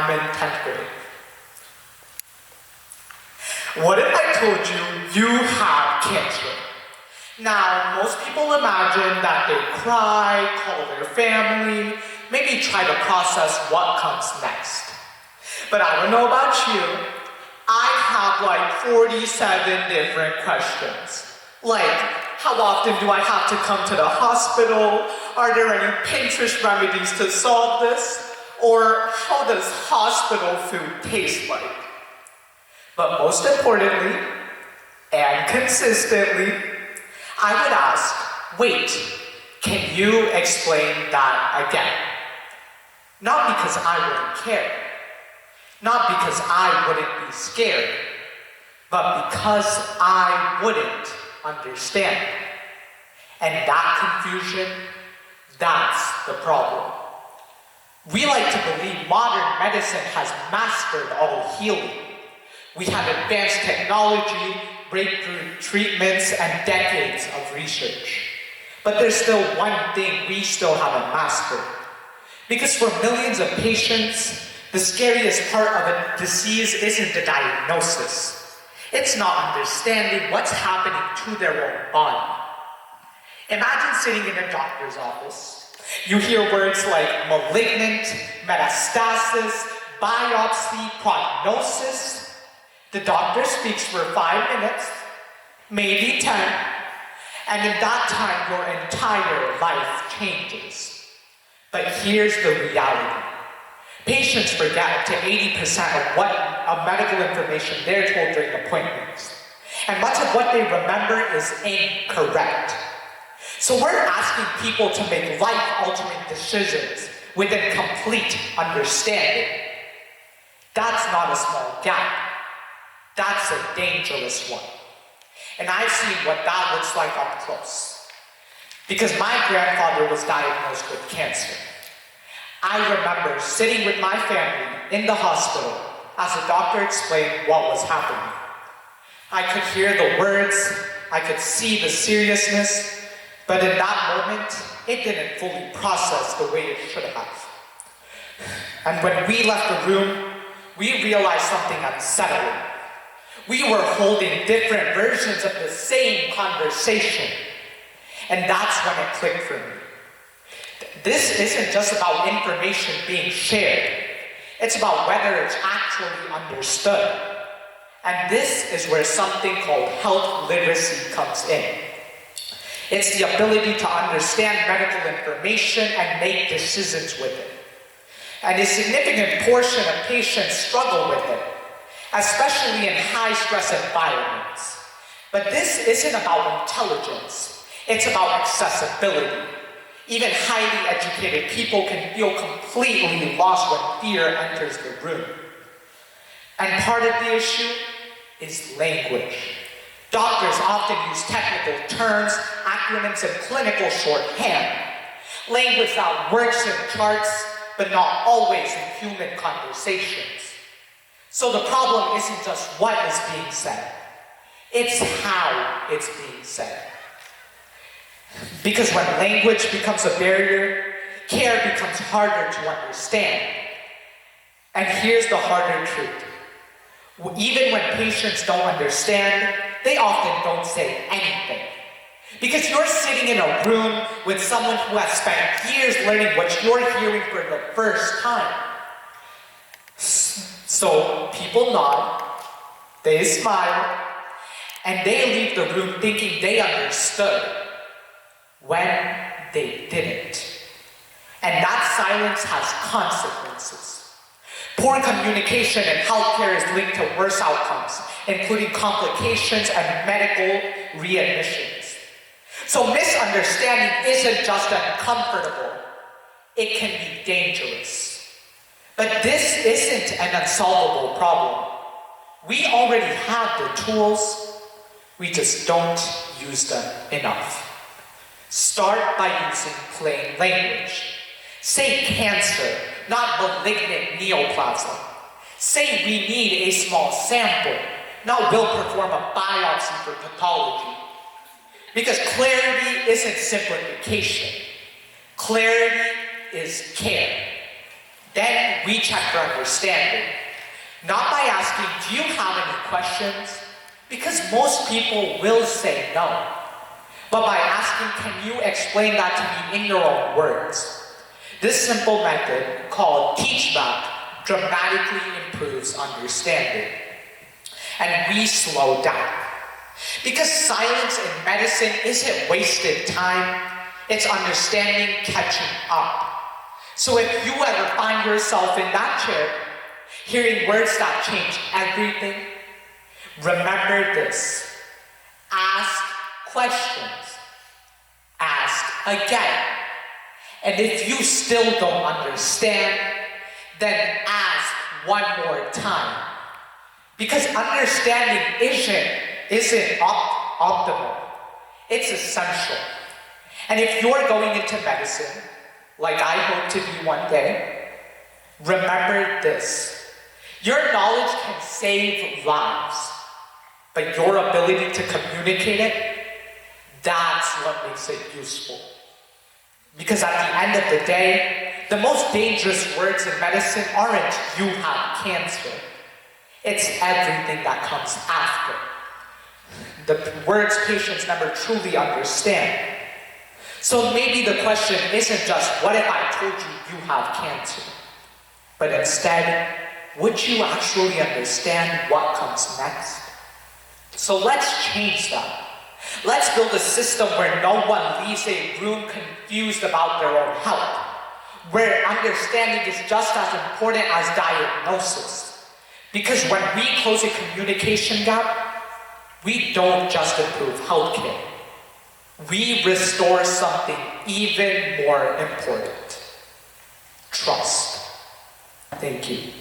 I'm in 10th grade. What if I told you you have cancer? Now, most people imagine that they cry, call their family, maybe try to process what comes next. But I don't know about you, I have like 47 different questions. Like, how often do I have to come to the hospital? Are there any Pinterest remedies to solve this? Or how does hospital food taste like? But most importantly, and consistently, I would ask, wait, can you explain that again? Not because I wouldn't care, not because I wouldn't be scared, but because I wouldn't understand. And that confusion, that's the problem. We like to believe modern medicine has mastered all healing. We have advanced technology, breakthrough treatments, and decades of research. But there's still one thing we still haven't mastered. Because for millions of patients, the scariest part of a disease isn't the diagnosis. It's not understanding what's happening to their own body. Imagine sitting in a doctor's office. You hear words like malignant, metastasis, biopsy, prognosis. The doctor speaks for 5 minutes, maybe 10, and in that time your entire life changes. But here's the reality. Patients forget up to 80% of medical information they're told during appointments. And much of what they remember is incorrect. So we're asking people to make life-altering decisions with incomplete understanding. That's not a small gap. That's a dangerous one. And I've seen what that looks like up close. Because my grandfather was diagnosed with cancer. I remember sitting with my family in the hospital as the doctor explained what was happening. I could hear the words, I could see the seriousness, but in that moment, it didn't fully process the way it should have. And when we left the room, we realized something unsettling. We were holding different versions of the same conversation. And that's when it clicked for me. This isn't just about information being shared. It's about whether it's actually understood. And this is where something called health literacy comes in. It's the ability to understand medical information and make decisions with it. And a significant portion of patients struggle with it, especially in high-stress environments. But this isn't about intelligence. It's about accessibility. Even highly educated people can feel completely lost when fear enters the room. And part of the issue is language. Doctors often use technical terms, acronyms, and clinical shorthand. Language that works in charts, but not always in human conversations. So the problem isn't just what is being said, it's how it's being said. Because when language becomes a barrier, care becomes harder to understand. And here's the harder truth. Even when patients don't understand, they often don't say anything. Because you're sitting in a room with someone who has spent years learning what you're hearing for the first time. So people nod, they smile, and they leave the room thinking they understood when they didn't. And that silence has consequences. Poor communication in healthcare is linked to worse outcomes, including complications and medical readmissions. So misunderstanding isn't just uncomfortable, it can be dangerous. But this isn't an unsolvable problem. We already have the tools, we just don't use them enough. Start by using plain language. Say cancer, not malignant neoplasm. Say we need a small sample, not will perform a biopsy for pathology. Because clarity isn't simplification. Clarity is care. Then we check for understanding. Not by asking, do you have any questions? Because most people will say no. But by asking, can you explain that to me in your own words? This simple method, called TEACH-MAP, dramatically improves understanding. And we slow down. Because silence in medicine isn't wasted time, it's understanding catching up. So if you ever find yourself in that chair, hearing words that change everything, remember this. Ask questions. Ask again. And if you still don't understand, then ask one more time. Because understanding isn't optimal. It's essential. And if you're going into medicine, like I hope to be one day, remember this. Your knowledge can save lives, but your ability to communicate it, that's what makes it useful. Because at the end of the day, the most dangerous words in medicine aren't "you have cancer." It's everything that comes after. The words patients never truly understand. So maybe the question isn't just, what if I told you you have cancer? But instead, would you actually understand what comes next? So let's change that. Let's build a system where no one leaves a room confused about their own health, where understanding is just as important as diagnosis. Because when we close a communication gap, we don't just improve healthcare. We restore something even more important: trust. Thank you.